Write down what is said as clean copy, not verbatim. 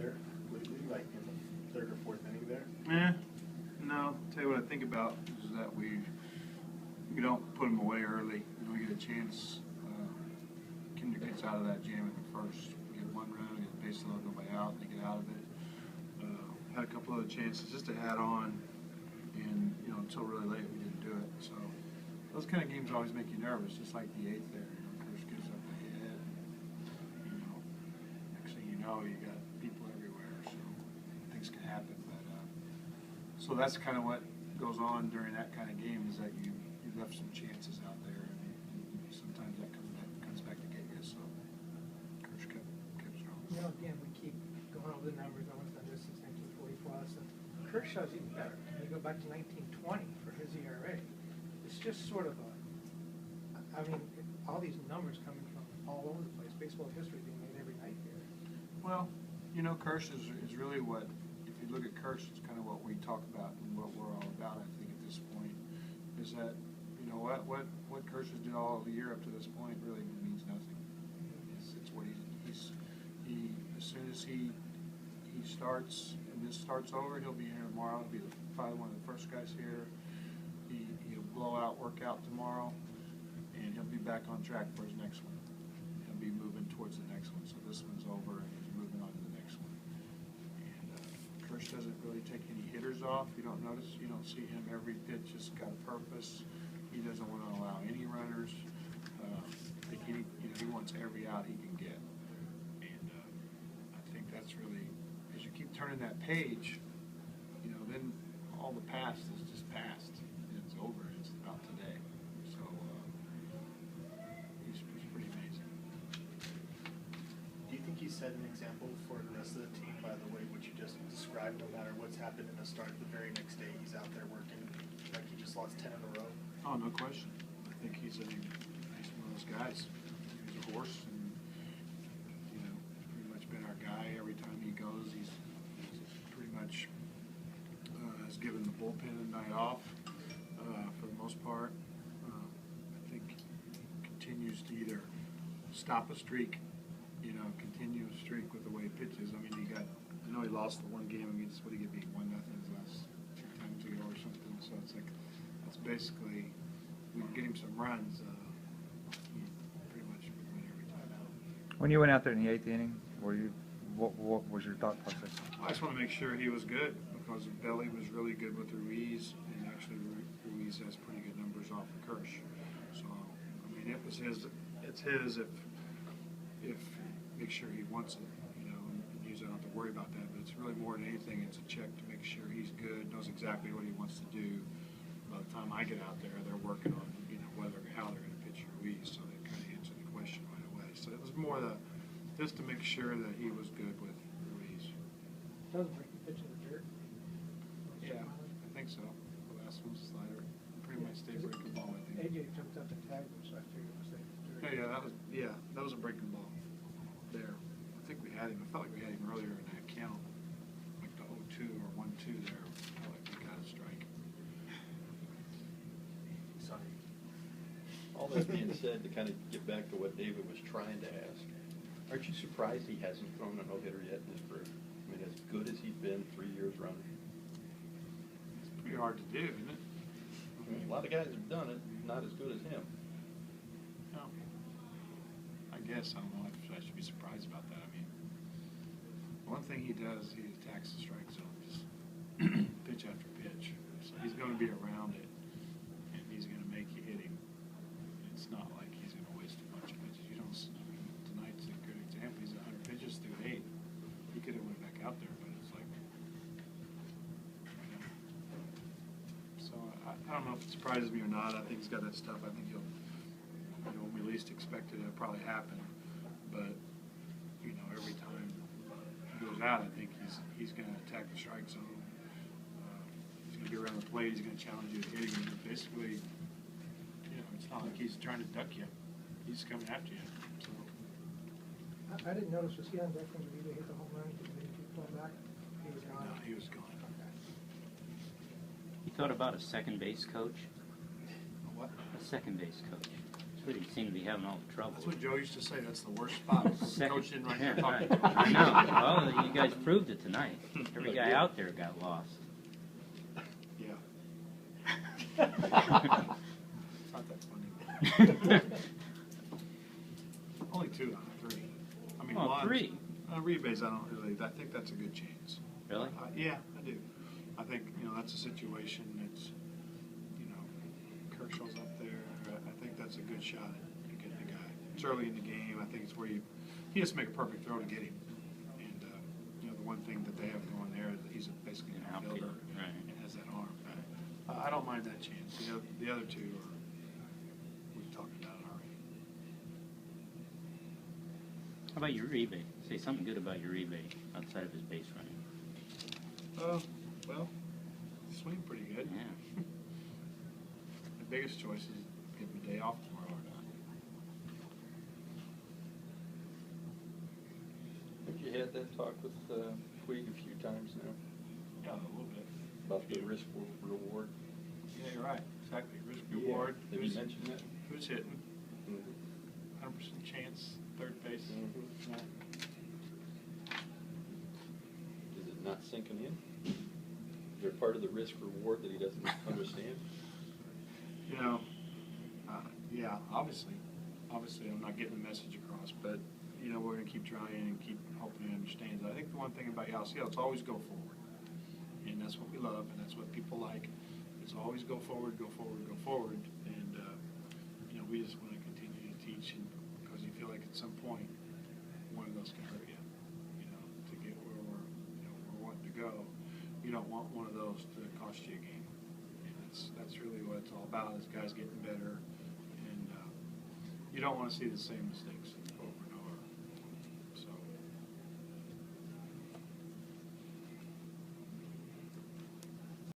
better lately, like in the third or fourth inning there? No. Tell you what I think about is that we don't put them away early. We get a chance. Kinder gets out of that jam in the first. We get one run, we get a base load, nobody out, they get out of it. Had a couple other chances just to add on, and until really late we didn't do it. So those kind of games always make you nervous, just like the eighth there. First gives up ahead. Next thing you know, you got people everywhere, so things can happen. But so that's kind of what goes on during that kind of game, is that you left some chances out there, and sometimes that comes back to get you. So Coach kept strong. Again, we keep going over the numbers. No one's done this since 1944. So Kershaw's even better. We go back to 1920 for his ERA. It's just sort of all these numbers coming from all over the place. Baseball history being made every night here. Well, Kirsch is really what, if you look at Kirsch, it's kind of what we talk about and what we're all about, I think, at this point, is that, what Kirsch has did all the year up to this point really means nothing. It's what he as soon as he starts, and this starts over, he'll be here tomorrow. He'll be probably one of the first guys here. He'll blow out, work out tomorrow, and he'll be back on track for his next one. He'll be moving towards the next one. So this one's over, and he's moving on to the next one. And Kirsch doesn't really take any hitters off. You don't see him every pitch has got a purpose. He doesn't want to allow any runners. He wants every out he can get. And I think that's really, as you keep turning that page, then all the past is just past. It's over. It's about today. So he's pretty amazing. Do you think he set an example for the rest of the team by the way what you just described? No matter what's happened in the start, the very next day he's out there working like he just lost 10 in a row? Oh, no question. I think he's one of those guys. He's a horse, and pretty much been our guy every time he goes. He's pretty much has given the bullpen a night off for the most part. I think he continues to either stop a streak, continue a streak with the way he pitches. I know he lost the one game against, what he get beat 1-0 his last 2 times ago or something. So it's like, that's basically, we get him some runs, he pretty much would win every time out. When you went out there in the 8th inning, what was your thought process? I just want to make sure he was good, because Belly was really good with Ruiz, and actually Ruiz has pretty good numbers off of Kirsch. So it was his. It's his if make sure he wants it, and usually I don't have to worry about that. But it's really more than anything, it's a check to make sure he's good, knows exactly what he wants to do. By the time I get out there, they're working on how they're going to pitch Ruiz, so they kind of answer the question right away. So it was more just to make sure that he was good with Ruiz. Doesn't break the pitch in the dirt. Yeah, I think so. The last one's a slider. Pretty much stayed breaking ball, I think. AJ jumped up and tagged him, so I figured it was safe. That was a breaking ball there. I think we had him. I felt like we had him earlier in that count, like the 0-2 or 1-2 there. I felt like we got a strike. Sorry. All this being said, to kind of get back to what David was trying to ask, aren't you surprised he hasn't thrown a no-hitter yet in his career? As good as he's been 3 years running. It's pretty hard to do, isn't it? A lot of guys have done it, not as good as him. No. I guess I don't know if I should be surprised about that. One thing he does, he attacks the strike zone, just pitch after pitch. So he's going to be around it, and he's going to make you hit him. It's not like he's going to waste a bunch of pitches. Tonight's a good example. He's 100 pitches through 8. He could have went back out there, but it's like, so I don't know if it surprises me or not. I think he's got that stuff. I think he'll, when we least expect it, it'll probably happen. But every time he goes out, I think he's going to attack the strike zone. He's going to be around the plate. He's going to challenge you to hitting him. But basically, it's not like he's trying to duck you. He's coming after you. So. I didn't notice, was he on deck when Video hit the home run? Did he pull back? He was gone. No, he was gone. Okay. You thought about a second base coach? What? A second base coach. But he seemed to be having all the trouble. That's what Joe used to say, that's the worst spot. Coach didn't right Yeah, there right. talking. I know. Well, you guys proved it tonight. Every guy out there got lost. Yeah. It's not that funny. Only 2 out of 3. I mean, Well, one, 3. Rebays, I don't really, I think that's a good chance. Really? Yeah, I do. I think, that's a situation that's, Kershaw's up there. I think that's a good shot at getting the guy. It's early in the game. I think it's where he has to make a perfect throw to get him. And, the one thing that they have going there is that he's basically an outfielder Right. and has that arm. I don't mind that chance. The other 2 are, we've talked about it already. How about your rebate? Say something good about your rebate outside of his base running. Well, swing pretty good. Yeah. The biggest choice is give him a day off tomorrow or not. Have you had that talk with Puig a few times now Yeah, a little bit. about the risk reward? Yeah, you're right. Exactly. Risk Yeah. reward. Have you mentioned that? Who's hitting? Mhm. 100% chance, third base. Mhm. Yeah. Is it not sinking in? Is there part of the risk reward that he doesn't understand? Yeah, obviously I'm not getting the message across, but, we're going to keep trying and keep hoping he understands. I think the one thing about Yasiel, it's always go forward. And that's what we love, and that's what people like. It's always go forward, go forward, go forward. And, we just want to continue to teach, and because you feel like at some point, one of those can hurt you, to get where we're wanting to go. You don't want one of those to cost you a game. And that's really what it's all about, is guys getting better. And you don't want to see the same mistakes.